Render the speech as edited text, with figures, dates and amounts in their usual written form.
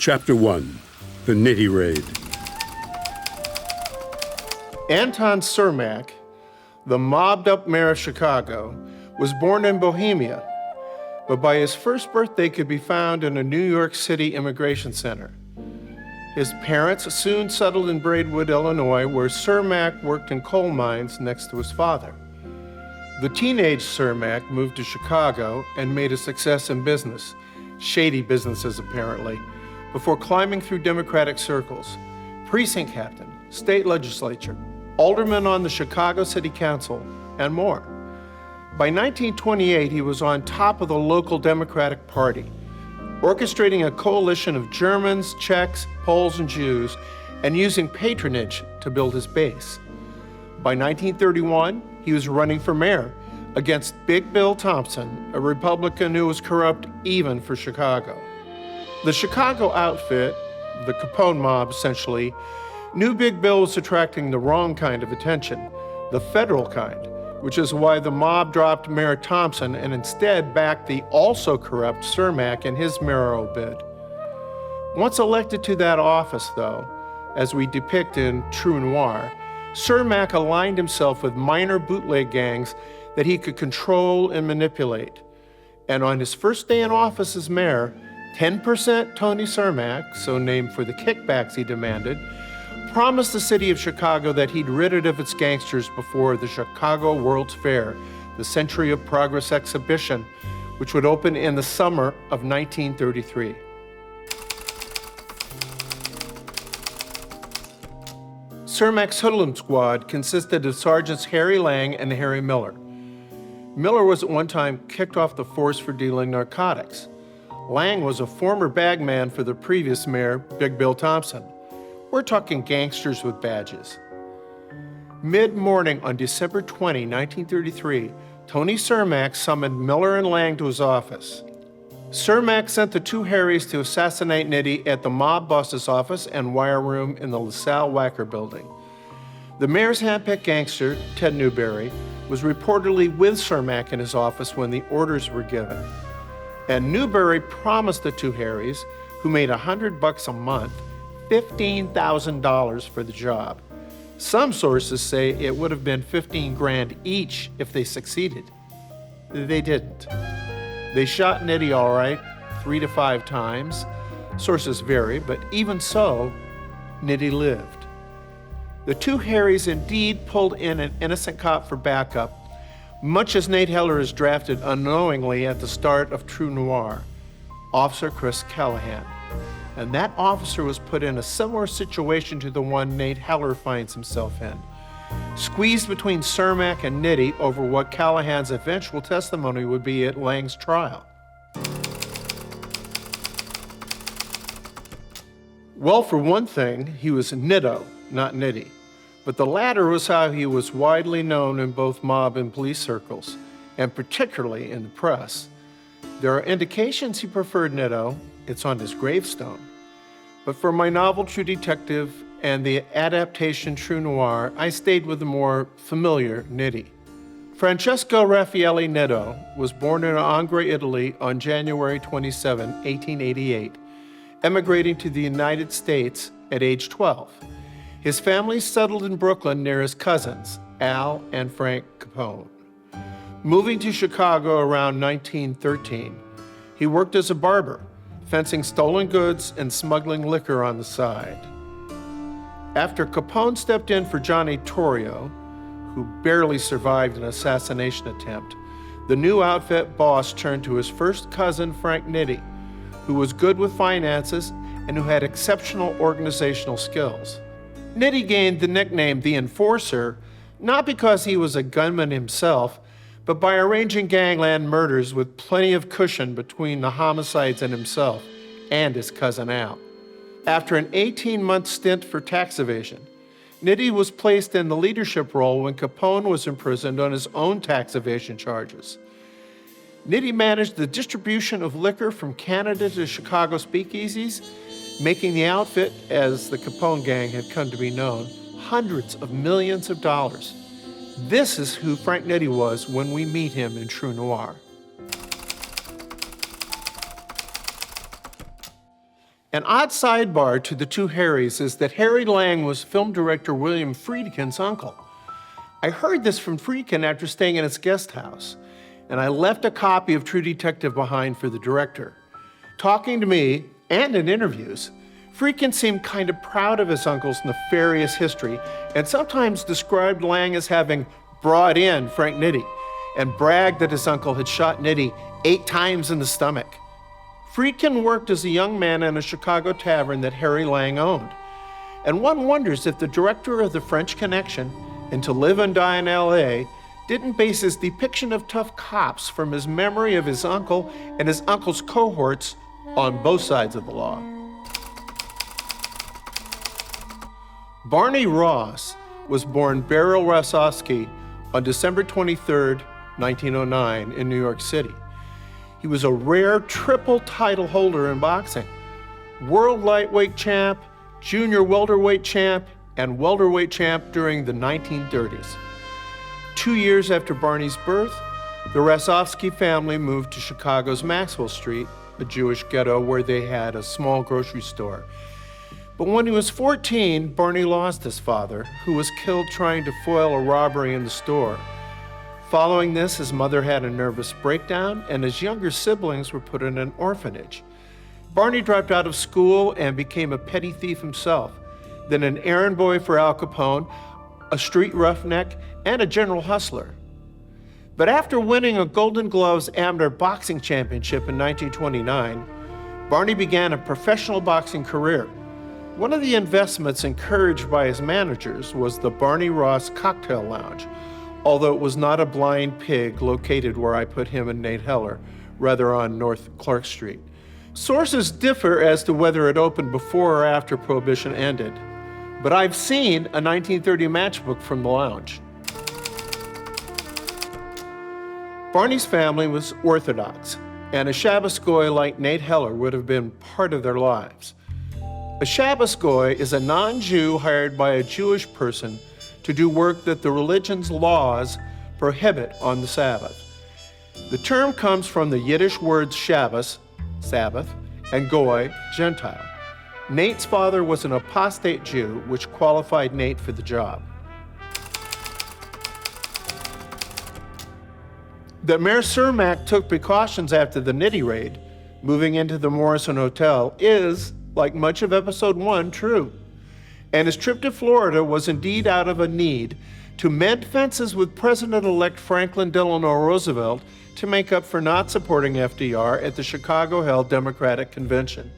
Chapter 1, The Nitti Raid. Anton Cermak, the mobbed-up mayor of Chicago, was born in Bohemia, but by his first birthday could be found in a New York City immigration center. His parents soon settled in Braidwood, Illinois, where Cermak worked in coal mines next to his father. The teenage Cermak moved to Chicago and made a success in business, shady businesses apparently, before climbing through Democratic circles, precinct captain, state legislature, alderman on the Chicago City Council, and more. By 1928, he was on top of the local Democratic Party, orchestrating a coalition of Germans, Czechs, Poles, and Jews, and using patronage to build his base. By 1931, he was running for mayor against Big Bill Thompson, a Republican who was corrupt even for Chicago. The Chicago outfit, the Capone mob essentially, knew Big Bill was attracting the wrong kind of attention, the federal kind, which is why the mob dropped Mayor Thompson and instead backed the also corrupt Cermak in his mayoral bid. Once elected to that office, though, as we depict in True Noir, Cermak aligned himself with minor bootleg gangs that he could control and manipulate. And on his first day in office as mayor, 10% Tony Cermak, so named for the kickbacks he demanded, promised the city of Chicago that he'd rid it of its gangsters before the Chicago World's Fair, the Century of Progress exhibition, which would open in the summer of 1933. Cermak's hoodlum squad consisted of Sergeants Harry Lang and Harry Miller. Miller was at one time kicked off the force for dealing narcotics. Lang was a former bagman for the previous mayor, Big Bill Thompson. We're talking gangsters with badges. Mid-morning on December 20, 1933, Tony Cermak summoned Miller and Lang to his office. Cermak sent the two Harrys to assassinate Nitti at the mob boss's office and wire room in the LaSalle Wacker building. The mayor's handpicked gangster, Ted Newberry, was reportedly with Cermak in his office when the orders were given. And Newberry promised the two Harrys, who made $100 a month, $15,000 for the job. Some sources say it would have been $15,000 each if they succeeded. They didn't. They shot Nitti all right, 3 to 5 times. Sources vary, but even so, Nitti lived. The two Harrys indeed pulled in an innocent cop for backup, much as Nate Heller is drafted unknowingly at the start of True Noir, Officer Chris Callahan. And that officer was put in a similar situation to the one Nate Heller finds himself in, squeezed between Cermak and Nitti over what Callahan's eventual testimony would be at Lang's trial. Well, for one thing, he was Nitto, not Nitti. But the latter was how he was widely known in both mob and police circles, and particularly in the press. There are indications he preferred Nitto. It's on his gravestone. But for my novel True Detective and the adaptation True Noir, I stayed with the more familiar Nitti. Francesco Raffaele Nitto was born in Angre, Italy on January 27, 1888, emigrating to the United States at age 12. His family settled in Brooklyn near his cousins, Al and Frank Capone. Moving to Chicago around 1913, he worked as a barber, fencing stolen goods and smuggling liquor on the side. After Capone stepped in for Johnny Torrio, who barely survived an assassination attempt, the new outfit boss turned to his first cousin, Frank Nitti, who was good with finances and who had exceptional organizational skills. Nitti gained the nickname The Enforcer, not because he was a gunman himself, but by arranging gangland murders with plenty of cushion between the homicides and himself and his cousin Al. After an 18-month stint for tax evasion, Nitti was placed in the leadership role when Capone was imprisoned on his own tax evasion charges. Nitti managed the distribution of liquor from Canada to Chicago speakeasies, making the outfit, as the Capone gang had come to be known, hundreds of millions of dollars. This is who Frank Nitti was when we meet him in True Noir. An odd sidebar to the two Harrys is that Harry Lang was film director William Friedkin's uncle. I heard this from Friedkin after staying in his guest house, and I left a copy of True Detective behind for the director. Talking to me, and in interviews, Friedkin seemed kind of proud of his uncle's nefarious history and sometimes described Lang as having brought in Frank Nitti and bragged that his uncle had shot Nitti 8 times in the stomach. Friedkin worked as a young man in a Chicago tavern that Harry Lang owned. And one wonders if the director of The French Connection and To Live and Die in L.A. didn't base his depiction of tough cops from his memory of his uncle and his uncle's cohorts on both sides of the law. Barney Ross was born Beryl Rasowski on December 23, 1909 in New York City. He was a rare triple title holder in boxing: world lightweight champ, junior welterweight champ, and welterweight champ during the 1930s. 2 years after Barney's birth, the Rasowski family moved to Chicago's Maxwell Street, a Jewish ghetto where they had a small grocery store. But when he was 14, Barney lost his father, who was killed trying to foil a robbery in the store. Following this, his mother had a nervous breakdown, and his younger siblings were put in an orphanage. Barney dropped out of school and became a petty thief himself, then an errand boy for Al Capone, a street roughneck, and a general hustler. But after winning a Golden Gloves amateur boxing championship in 1929, Barney began a professional boxing career. One of the investments encouraged by his managers was the Barney Ross Cocktail Lounge, although it was not a blind pig located where I put him and Nate Heller, rather on North Clark Street. Sources differ as to whether it opened before or after Prohibition ended, but I've seen a 1930 matchbook from the lounge. Barney's family was Orthodox, and a Shabbos Goy like Nate Heller would have been part of their lives. A Shabbos Goy is a non-Jew hired by a Jewish person to do work that the religion's laws prohibit on the Sabbath. The term comes from the Yiddish words Shabbos, Sabbath, and Goy, Gentile. Nate's father was an apostate Jew, which qualified Nate for the job. That Mayor Cermak took precautions after the Nitti Raid, moving into the Morrison Hotel, is, like much of episode 1, true. And his trip to Florida was indeed out of a need to mend fences with President-elect Franklin Delano Roosevelt to make up for not supporting FDR at the Chicago-held Democratic Convention.